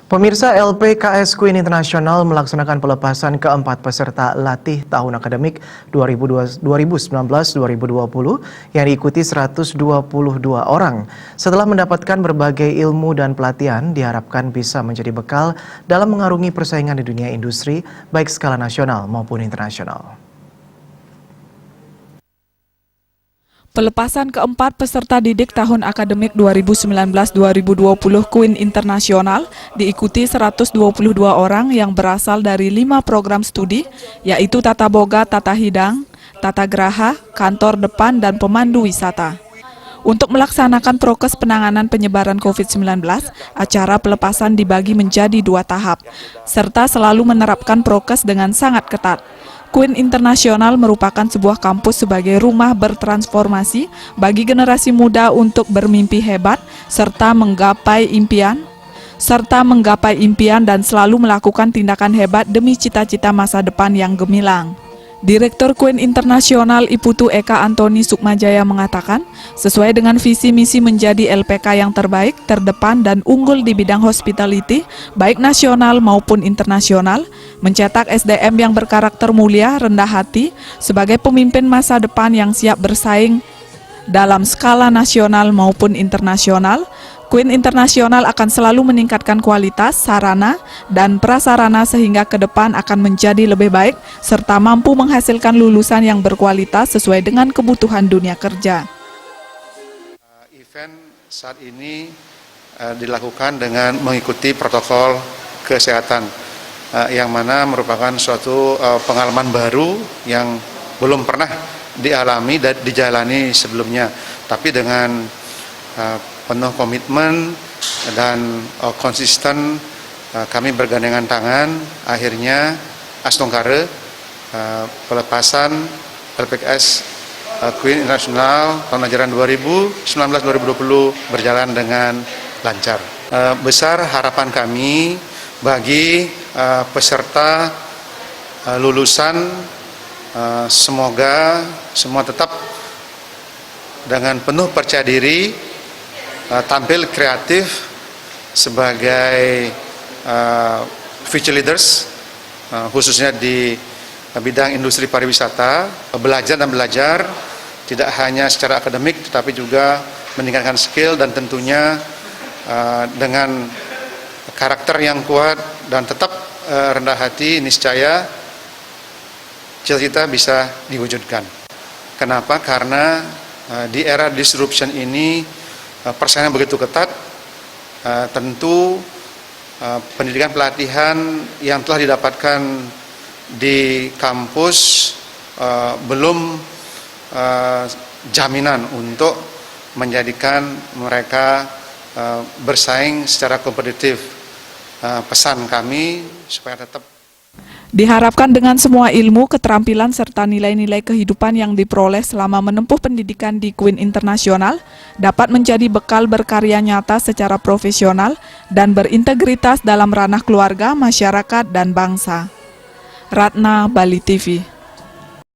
Pemirsa, LPKS Queen International melaksanakan pelepasan keempat peserta latih tahun akademik 2019-2020 yang diikuti 122 orang. Setelah mendapatkan berbagai ilmu dan pelatihan, diharapkan bisa menjadi bekal dalam mengarungi persaingan di dunia industri, baik skala nasional maupun internasional. Pelepasan keempat peserta didik tahun akademik 2019-2020 Queen International diikuti 122 orang yang berasal dari 5 program studi, yaitu Tata Boga, Tata Hidang, Tata Graha, Kantor Depan, dan Pemandu Wisata. Untuk melaksanakan prokes penanganan penyebaran COVID-19, acara pelepasan dibagi menjadi 2 tahap, serta selalu menerapkan prokes dengan sangat ketat. Queen International merupakan sebuah kampus sebagai rumah bertransformasi bagi generasi muda untuk bermimpi hebat serta menggapai impian dan selalu melakukan tindakan hebat demi cita-cita masa depan yang gemilang. Direktur Queen International Iputu Eka Antoni Sukmajaya mengatakan, sesuai dengan visi misi menjadi LPK yang terbaik, terdepan, dan unggul di bidang hospitality, baik nasional maupun internasional, mencetak SDM yang berkarakter mulia, rendah hati, sebagai pemimpin masa depan yang siap bersaing dalam skala nasional maupun internasional. Queen International akan selalu meningkatkan kualitas, sarana, dan prasarana sehingga ke depan akan menjadi lebih baik serta mampu menghasilkan lulusan yang berkualitas sesuai dengan kebutuhan dunia kerja. Event saat ini dilakukan dengan mengikuti protokol kesehatan yang mana merupakan suatu pengalaman baru yang belum pernah dialami dan dijalani sebelumnya, tapi dengan penuh komitmen dan konsisten kami bergandengan tangan, akhirnya Astongkare pelepasan LPKS Queen International tahun ajaran 2019-2020 berjalan dengan lancar. Besar harapan kami bagi peserta lulusan, semoga semua tetap dengan penuh percaya diri, tampil kreatif sebagai future leaders, khususnya di bidang industri pariwisata, belajar tidak hanya secara akademik tetapi juga meningkatkan skill dan tentunya dengan karakter yang kuat dan tetap rendah hati, niscaya cita-cita bisa diwujudkan. Kenapa? Karena di era disruption ini persaingan begitu ketat, tentu pendidikan pelatihan yang telah didapatkan di kampus belum jaminan untuk menjadikan mereka bersaing secara kompetitif. Pesan kami supaya tetap diharapkan dengan semua ilmu, keterampilan, serta nilai-nilai kehidupan yang diperoleh selama menempuh pendidikan di Queen International dapat menjadi bekal berkarya nyata secara profesional dan berintegritas dalam ranah keluarga, masyarakat, dan bangsa. Ratna, Bali TV.